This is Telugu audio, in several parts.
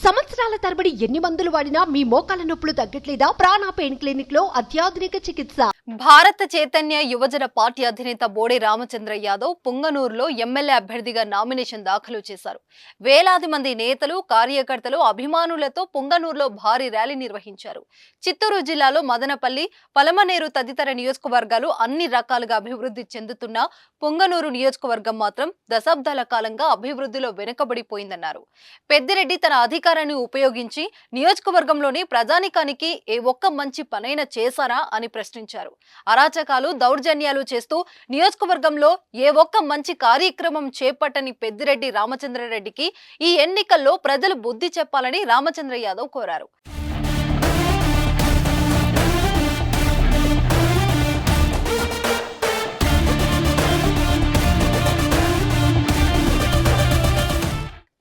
సంవత్సరాల తరబడి ఎన్ని మందులు వాడినా మీ మోకాల నొప్పులు తగ్గట్లేదా? ప్రాణ పెయిన్ క్లినిక్ లో అత్యాధునిక చికిత్స. భారత చైతన్య యువజన పార్టీ అధినేత బోడే రామచంద్ర యాదవ్ పుంగనూరులో ఎమ్మెల్యే అభ్యర్థిగా నామినేషన్ దాఖలు చేశారు. వేలాది మంది నేతలు, కార్యకర్తలు, అభిమానులతో పుంగనూరులో భారీ ర్యాలీ నిర్వహించారు. చిత్తూరు జిల్లాలో మదనపల్లి, పలమనేరు తదితర నియోజకవర్గాలు అన్ని రకాలుగా అభివృద్ధి చెందుతున్న పుంగనూరు నియోజకవర్గం మాత్రం దశాబ్దాల కాలంగా అభివృద్ధిలో వెనుకబడిపోయిందన్నారు. పెద్దిరెడ్డి తన అధికారాన్ని ఉపయోగించి నియోజకవర్గంలోని ప్రజానికానికి ఏ ఒక్క మంచి పనైనా చేశారా అని ప్రశ్నించారు. అరాచకాలు, దౌర్జన్యాలు చేస్తూ నియోజకవర్గంలో ఏ ఒక్క మంచి కార్యక్రమం చేపట్టని పెద్దిరెడ్డి రామచంద్రారెడ్డికి ఈ ఎన్నికల్లో ప్రజలు బుద్ధి చెప్పాలని రామచంద్ర యాదవ్ కోరారు.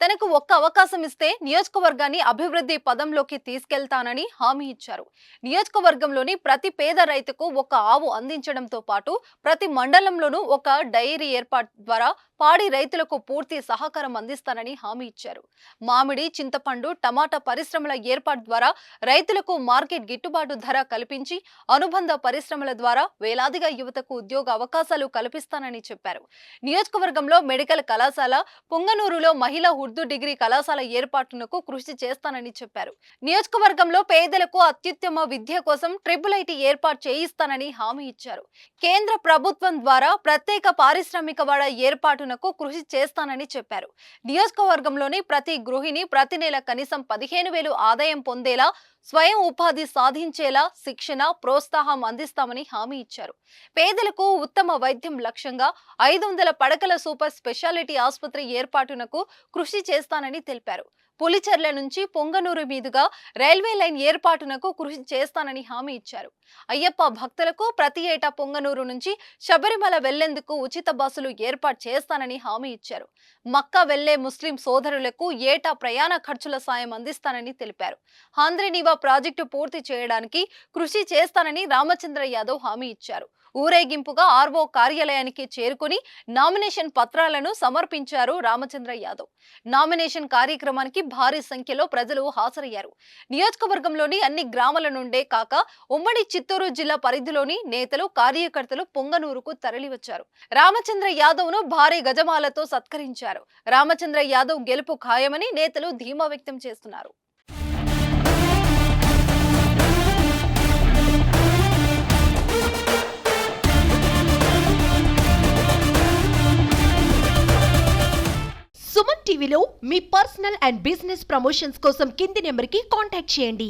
తనకు ఒక్క అవకాశం ఇస్తే నియోజకవర్గాన్ని అభివృద్ధి పదంలోకి తీసుకెళ్తానని హామీ ఇచ్చారు. నియోజకవర్గంలోని ప్రతి పేద రైతుకు ఒక ఆవు అందించడంతో పాటు ప్రతి మండలంలోనూ ఒక డైరీ ఏర్పాటు ద్వారా పాడి రైతులకు పూర్తి సహకారం అందిస్తానని హామీ ఇచ్చారు. మామిడి, చింతపండు, టమాటా పరిశ్రమల ఏర్పాటు ద్వారా రైతులకు మార్కెట్ గిట్టుబాటు ధర కల్పించి అనుబంధ పరిశ్రమల ద్వారా వేలాదిగా యువతకు ఉద్యోగ అవకాశాలు కల్పిస్తానని చెప్పారు. నియోజకవర్గంలో మెడికల్ కళాశాల, పుంగనూరులో మహిళా ఉర్దూ డిగ్రీ కళాశాల ఏర్పాటునకు కృషి చేస్తానని చెప్పారు. నియోజకవర్గంలో పేదలకు అత్యుత్తమ విద్య కోసం IIIT ఏర్పాటు చేయిస్తానని హామీ ఇచ్చారు. కేంద్ర ప్రభుత్వం ద్వారా ప్రత్యేక పారిశ్రామిక వాడ ఏర్పాటునకు కృషి చేస్తానని చెప్పారు. నియోజకవర్గంలోని ప్రతి గృహిణి ప్రతి నెల కనీసం 15,000 ఆదాయం పొందేలా, స్వయం ఉపాధి సాధించేలా శిక్షణ, ప్రోత్సాహం అందిస్తామని హామీ ఇచ్చారు. పేదలకు ఉత్తమ వైద్యం లక్ష్యంగా 500 పడకల సూపర్ స్పెషాలిటీ ఆసుపత్రి ఏర్పాటునకు కృషి చేస్తానని తెలిపారు. పులిచెర్ల నుంచి పొంగనూరు మీదుగా రైల్వే లైన్ ఏర్పాటునకు కృషి చేస్తానని హామీ ఇచ్చారు. అయ్యప్ప భక్తులకు ప్రతి ఏటా పొంగనూరు నుంచి శబరిమల వెళ్లేందుకు ఉచిత బస్సులు ఏర్పాటు చేస్తానని హామీ ఇచ్చారు. మక్కా వెళ్లే ముస్లిం సోదరులకు ఏటా ప్రయాణ ఖర్చుల సాయం అందిస్తానని తెలిపారు. హంద్రీనీవా ప్రాజెక్టు పూర్తి చేయడానికి కృషి చేస్తానని రామచంద్ర యాదవ్ హామీ ఇచ్చారు. ఊరేగింపుగా ఆర్ఓ కార్యాలయానికి చేరుకుని నామినేషన్ పత్రాలను సమర్పించారు రామచంద్ర యాదవ్. నామినేషన్ కార్యక్రమానికి భారీ సంఖ్యలో ప్రజలు హాజరయ్యారు. నియోజకవర్గంలోని అన్ని గ్రామాల నుండే కాక ఉమ్మడి చిత్తూరు జిల్లా పరిధిలోని నేతలు, కార్యకర్తలు పొంగనూరుకు తరలివచ్చారు. రామచంద్ర యాదవ్ ను భారీ గజమాలతో సత్కరించారు. రామచంద్ర యాదవ్ గెలుపు ఖాయమని నేతలు ధీమా వ్యక్తం చేస్తున్నారు. సుమన్ టీవీలో మీ పర్సనల్ అండ్ బిజినెస్ ప్రమోషన్స్ కోసం కింది నెంబర్కి కాంటాక్ట్ చేయండి.